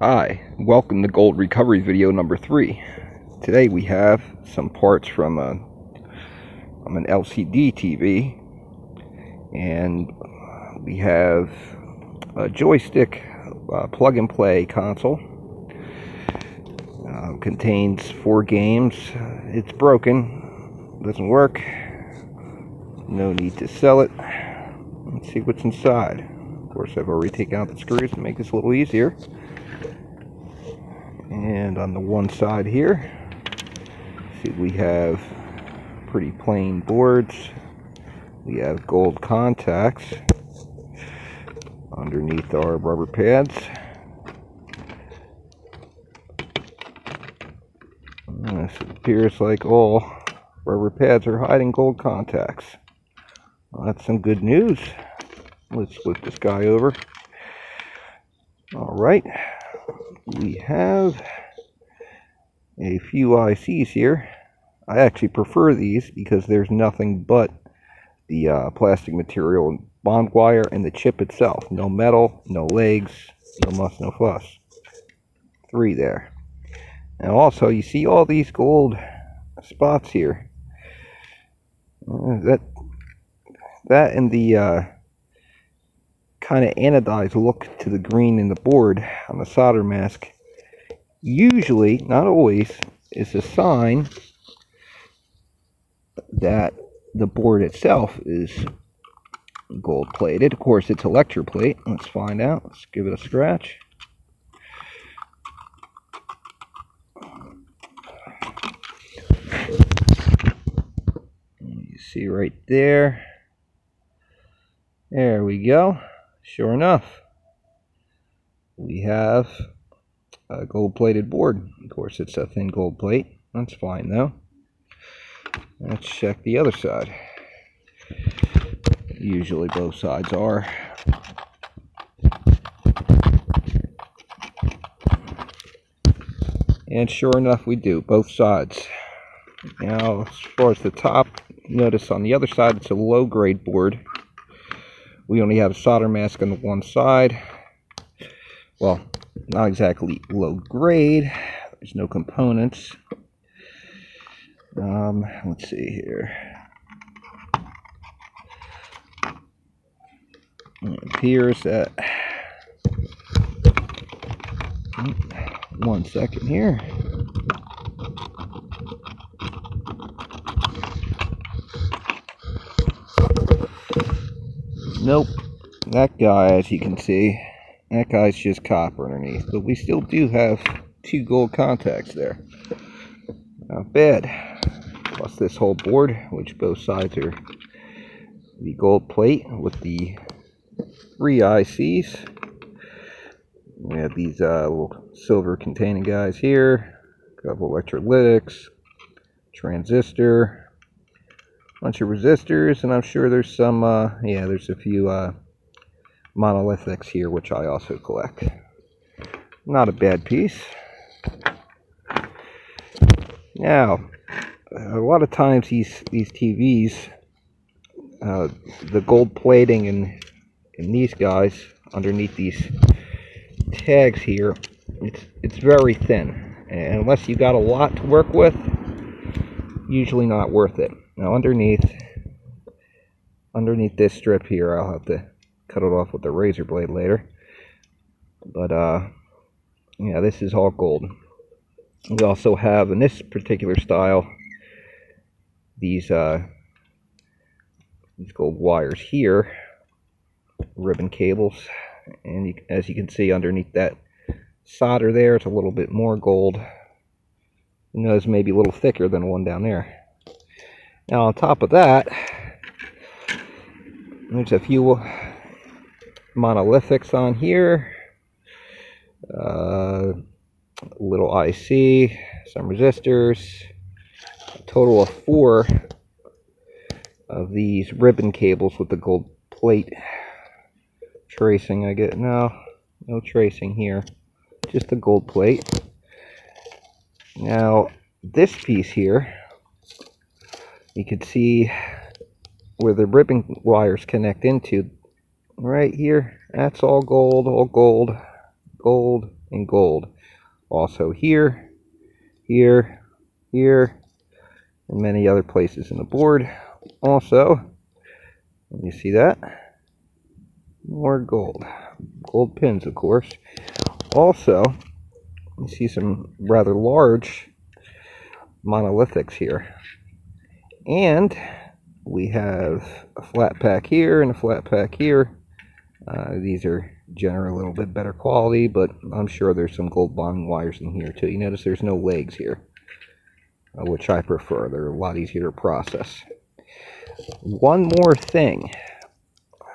Hi, welcome to Gold Recovery video number 3. Today we have some parts from an LCD TV, and we have a joystick plug-and-play console. Contains 4 games. It's broken, doesn't work, no need to sell it. Let's see what's inside. Of course, I've already taken out the screws to make this a little easier. And on the one side here, see, we have pretty plain boards. We have gold contacts underneath our rubber pads. This appears like all rubber pads are hiding gold contacts. Well, that's some good news. Let's flip this guy over. Alright. We have a few ICs here. I actually prefer these because there's nothing but the plastic material and bond wire and the chip itself. No metal, no legs, no muss, no fuss. 3 there. And also, you see all these gold spots here. That and the kind of anodized look to the green in the board on the solder mask usually, not always, is a sign that the board itself is gold plated. Of course, it's electroplate. Let's find out. Let's give it a scratch. You see right there. There we go. Sure enough, we have a gold-plated board. Of course, it's a thin gold plate. That's fine, though. Let's check the other side. Usually both sides are. And sure enough, we do. Both sides. Now, as far as the top, notice on the other side, it's a low-grade board. We only have a solder mask on the one side. Well, not exactly low grade. There's no components. Let's see here. It appears that... One second here. Nope, that guy, as you can see, that guy's just copper underneath, but we still do have 2 gold contacts there. Not bad. Plus this whole board, which both sides are the gold plate with the 3 ICs. We have these little silver containing guys here, a couple electrolytics, transistor, bunch of resistors, and I'm sure there's some, yeah, there's a few monolithics here, which I also collect. Not a bad piece. Now, a lot of times these TVs, the gold plating in these guys, underneath these tags here, it's very thin. And unless you got a lot to work with, usually not worth it. Now underneath this strip here, I'll have to cut it off with a razor blade later. But yeah, this is all gold. We also have, in this particular style, these gold wires here, ribbon cables, and as you can see underneath that solder there, it's a little bit more gold. You know, it's maybe a little thicker than the one down there. Now on top of that, there's a few monolithics on here, little IC, some resistors, a total of 4 of these ribbon cables with the gold plate tracing. I get no tracing here, just a gold plate. Now this piece here, you can see where the ribbon wires connect into right here. That's all gold, gold, in gold. Also here, here, here, and many other places in the board. Also, you see that? More gold. Gold pins, of course. Also, you see some rather large monolithics here. And we have a flat pack here and a flat pack here. These are generally a little bit better quality, but I'm sure there's some gold bonding wires in here too. You notice there's no legs here, which I prefer. They're a lot easier to process. One more thing.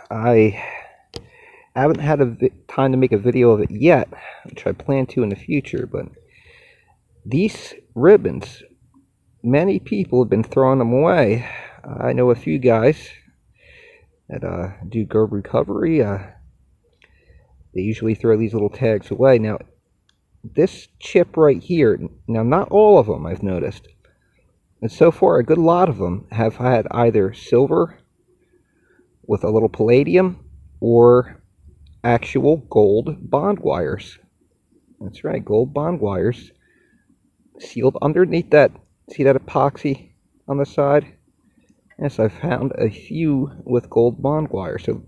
I haven't had time to make a video of it yet, which I plan to in the future, but these ribbons, many people have been throwing them away. I know a few guys that do garb recovery. They usually throw these little tags away. Now, this chip right here, now not all of them I've noticed, and so far a good lot of them have had either silver with a little palladium or actual gold bond wires. That's right, gold bond wires sealed underneath that. See that epoxy on the side? Yes, I've found a few with gold bond wire. So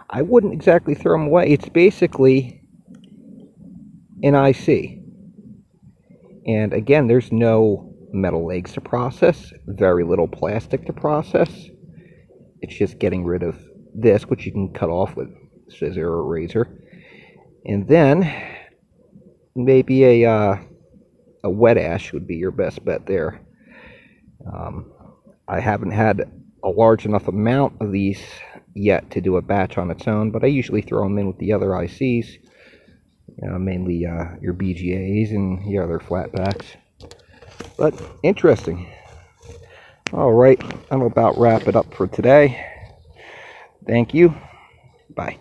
I wouldn't exactly throw them away. It's basically an IC. And again, there's no metal legs to process, very little plastic to process. It's just getting rid of this, which you can cut off with a scissor or a razor. And then maybe a wet ash would be your best bet there. I haven't had a large enough amount of these yet to do a batch on its own, but I usually throw them in with the other ICs, mainly your BGAs and your other flat packs. But interesting. Alright, I'm about wrap it up for today. Thank you. Bye.